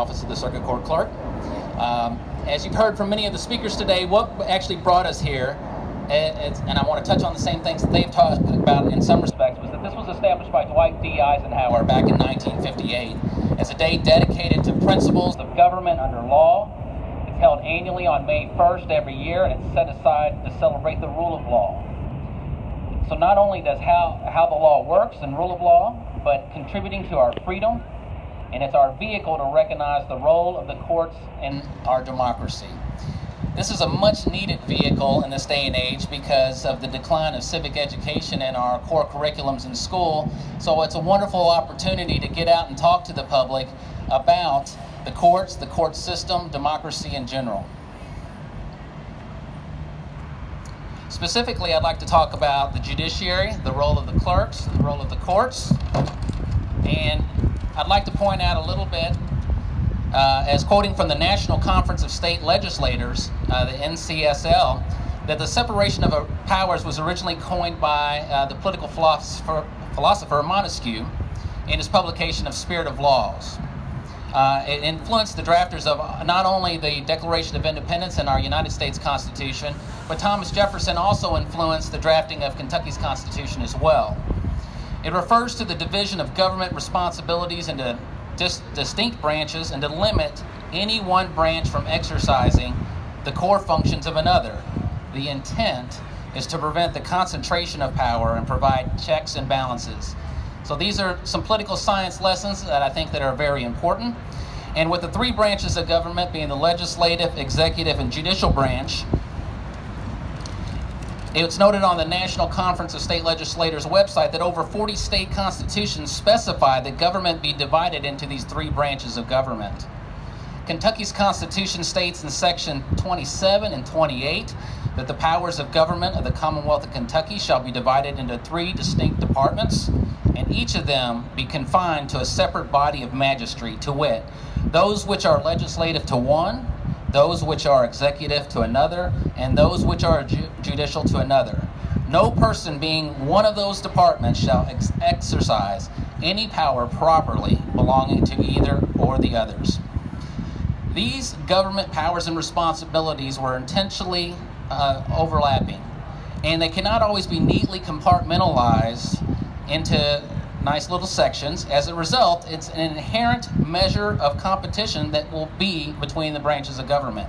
Office of the Circuit Court Clerk. As you've heard from many of the speakers today, what actually brought us here, and I want to touch on the same things that they've talked about in some respects, was that this was established by Dwight D. Eisenhower back in 1958 as a day dedicated to principles of government under law. It's held annually on May 1st every year, and it's set aside to celebrate the rule of law. So not only does how the law works and rule of law, but contributing to our freedom, and it's our vehicle to recognize the role of the courts in our democracy. This is a much needed vehicle in this day and age because of the decline of civic education in our core curriculums in school. So it's a wonderful opportunity to get out and talk to the public about the courts, the court system, democracy in general. Specifically, I'd like to talk about the judiciary, the role of the clerks, the role of the courts, and I'd like to point out a little bit, as quoting from the National Conference of State Legislators, the NCSL, that the separation of powers was originally coined by the political philosopher Montesquieu in his publication of Spirit of Laws. It influenced the drafters of not only the Declaration of Independence and our United States Constitution, but Thomas Jefferson also influenced the drafting of Kentucky's Constitution as well. It refers to the division of government responsibilities into distinct branches and to limit any one branch from exercising the core functions of another. The intent is to prevent the concentration of power and provide checks and balances. So these are some political science lessons that I think that are very important. And with the three branches of government being the legislative, executive, and judicial branch, it's noted on the National Conference of State Legislators website that over 40 state constitutions specify that government be divided into these three branches of government. Kentucky's Constitution states in section 27 and 28 that the powers of government of the Commonwealth of Kentucky shall be divided into three distinct departments, and each of them be confined to a separate body of magistracy, to wit, those which are legislative to one, those which are executive to another, and those which are judicial to another. No person being one of those departments shall exercise any power properly belonging to either or the others. These government powers and responsibilities were intentionally overlapping, and they cannot always be neatly compartmentalized into nice little sections. As a result, it's an inherent measure of competition that will be between the branches of government,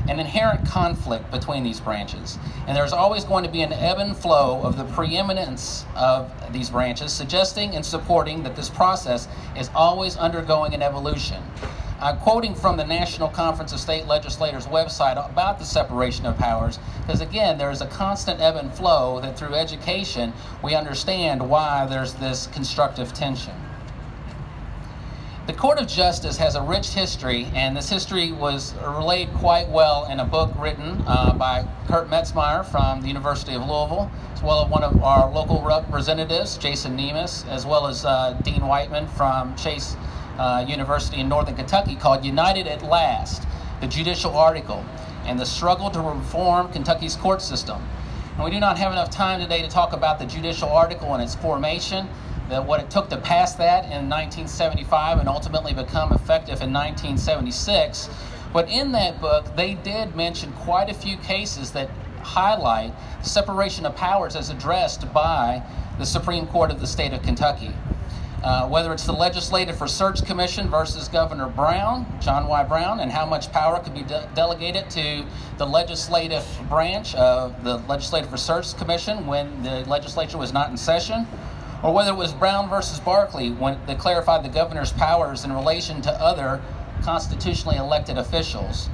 an inherent conflict between these branches. And there's always going to be an ebb and flow of the preeminence of these branches, suggesting and supporting that this process is always undergoing an evolution. I'm quoting from the National Conference of State Legislators website about the separation of powers, because again, there's a constant ebb and flow that through education we understand why there's this constructive tension. The Court of Justice has a rich history, and this history was relayed quite well in a book written by Kurt Metzmeyer from the University of Louisville, as well as one of our local representatives, Jason Nemes, as well as Dean Whiteman from Chase University in Northern Kentucky, called United at Last, the Judicial Article, and the Struggle to Reform Kentucky's Court System. And we do not have enough time today to talk about the Judicial Article and its formation, what it took to pass that in 1975 and ultimately become effective in 1976. But in that book, they did mention quite a few cases that highlight separation of powers as addressed by the Supreme Court of the state of Kentucky. Whether it's the Legislative Research Commission versus Governor Brown, John Y. Brown, and how much power could be delegated to the legislative branch of the Legislative Research Commission when the legislature was not in session, or whether it was Brown versus Barkley when they clarified the governor's powers in relation to other constitutionally elected officials,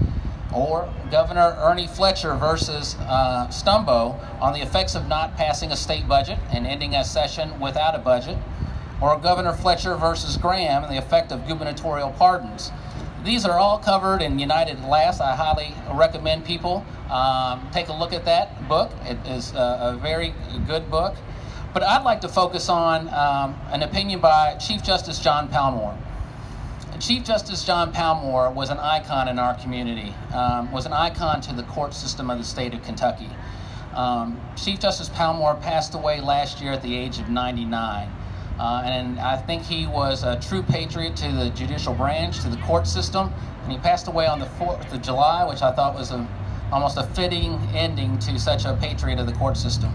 or Governor Ernie Fletcher versus Stumbo on the effects of not passing a state budget and ending a session without a budget, or Governor Fletcher versus Graham and the effect of gubernatorial pardons. These are all covered in United at Last. I highly recommend people take a look at that book. It is a very good book. But I'd like to focus on an opinion by Chief Justice John Palmore. Chief Justice John Palmore was an icon in our community, was an icon to the court system of the state of Kentucky. Chief Justice Palmore passed away last year at the age of 99. and I think he was a true patriot to the judicial branch, to the court system, and he passed away on the 4th of July, which I thought was almost a fitting ending to such a patriot of the court system.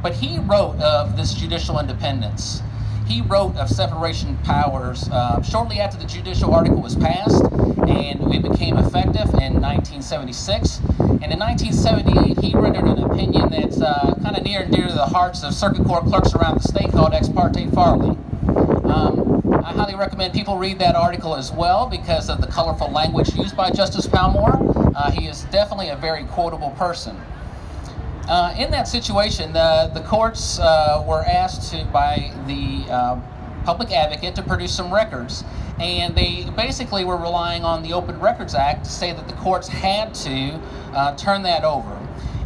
But he wrote of this judicial independence. He wrote of separation of powers shortly after the judicial article was passed, and it became effective in 1976. And in 1978, he rendered an opinion that's kind of near and dear to the hearts of circuit court clerks around the state called Ex parte Farley. I highly recommend people read that article as well because of the colorful language used by Justice Palmore. He is definitely a very quotable person. In that situation, the courts were asked by the public advocate to produce some records, and they basically were relying on the Open Records Act to say that the courts had to turn that over.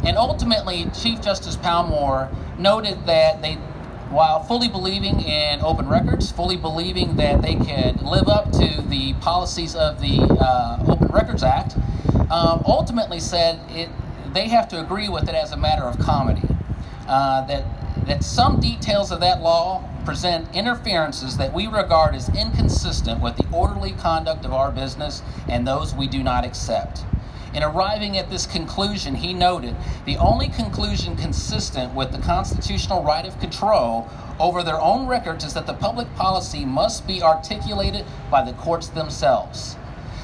And ultimately, Chief Justice Palmore noted that while fully believing in open records, fully believing that they could live up to the policies of the Open Records Act, ultimately said they have to agree with it as a matter of comedy. That some details of that law present interferences that we regard as inconsistent with the orderly conduct of our business and those we do not accept. In arriving at this conclusion, he noted, the only conclusion consistent with the constitutional right of control over their own records is that the public policy must be articulated by the courts themselves.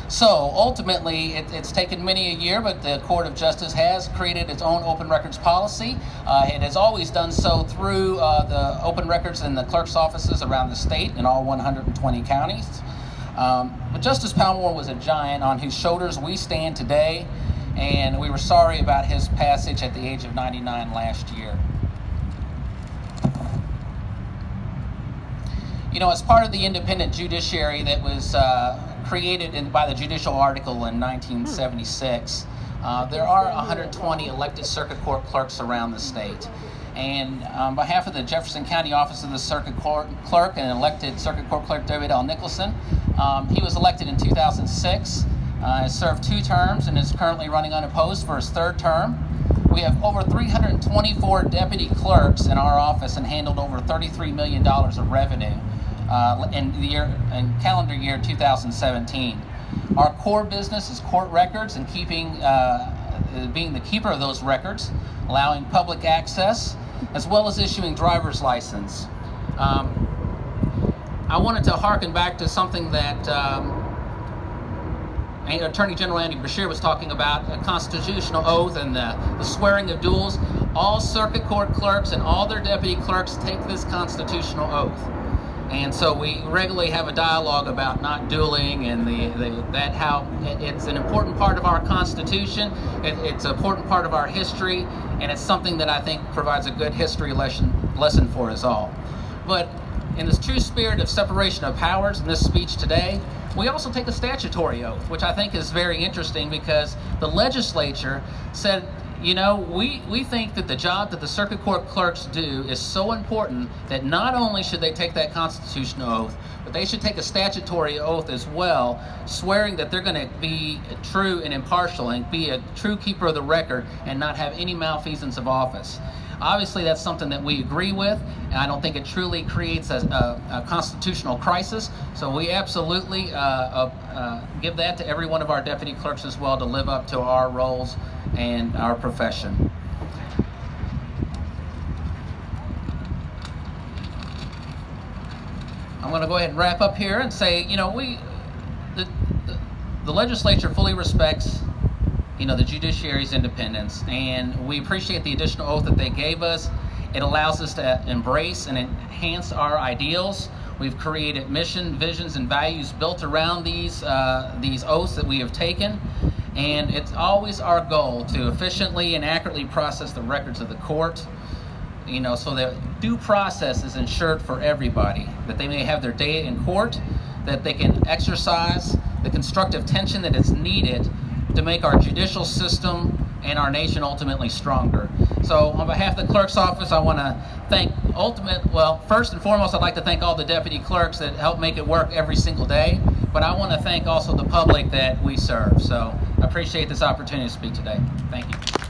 So ultimately, it's taken many a year, but the Court of Justice has created its own open records policy. It has always done so through the open records in the clerk's offices around the state in all 120 counties. But Justice Palmore was a giant on whose shoulders we stand today, and we were sorry about his passage at the age of 99 last year. You know, as part of the independent judiciary that was created by the Judicial article in 1976, there are 120 elected circuit court clerks around the state. And on behalf of the Jefferson County Office of the Circuit Court Clerk and elected Circuit Court Clerk David Nicholson, he was elected in 2006, has served 2 terms, and is currently running unopposed for his 3rd term. We have over 324 deputy clerks in our office and handled over $33 million of revenue in calendar year 2017. Our core business is court records and being the keeper of those records, allowing public access, as well as issuing driver's license. I wanted to harken back to something that Attorney General Andy Beshear was talking about, a constitutional oath and the swearing of duels. All circuit court clerks and all their deputy clerks take this constitutional oath. And so we regularly have a dialogue about not dueling and how it's an important part of our Constitution, it's an important part of our history, and it's something that I think provides a good history lesson for us all. But in this true spirit of separation of powers in this speech today, we also take a statutory oath, which I think is very interesting because the legislature said, you know, we think that the job that the circuit court clerks do is so important that not only should they take that constitutional oath, but they should take a statutory oath as well, swearing that they're going to be true and impartial and be a true keeper of the record and not have any malfeasance of office. Obviously, that's something that we agree with, and I don't think it truly creates a constitutional crisis. So we absolutely give that to every one of our deputy clerks as well to live up to our roles and our profession. I'm going to go ahead and wrap up here and say, you know, the legislature fully respects, you know, the judiciary's independence, and we appreciate the additional oath that they gave us. It allows us to embrace and enhance our ideals. We've created mission, visions, and values built around these oaths that we have taken, and it's always our goal to efficiently and accurately process the records of the court, you know, so that due process is ensured for everybody, that they may have their day in court, that they can exercise the constructive tension that is needed to make our judicial system and our nation ultimately stronger. So on behalf of the clerk's office, I want to thank first and foremost, I'd like to thank all the deputy clerks that help make it work every single day, but I want to thank also the public that we serve. So I appreciate this opportunity to speak today. Thank you.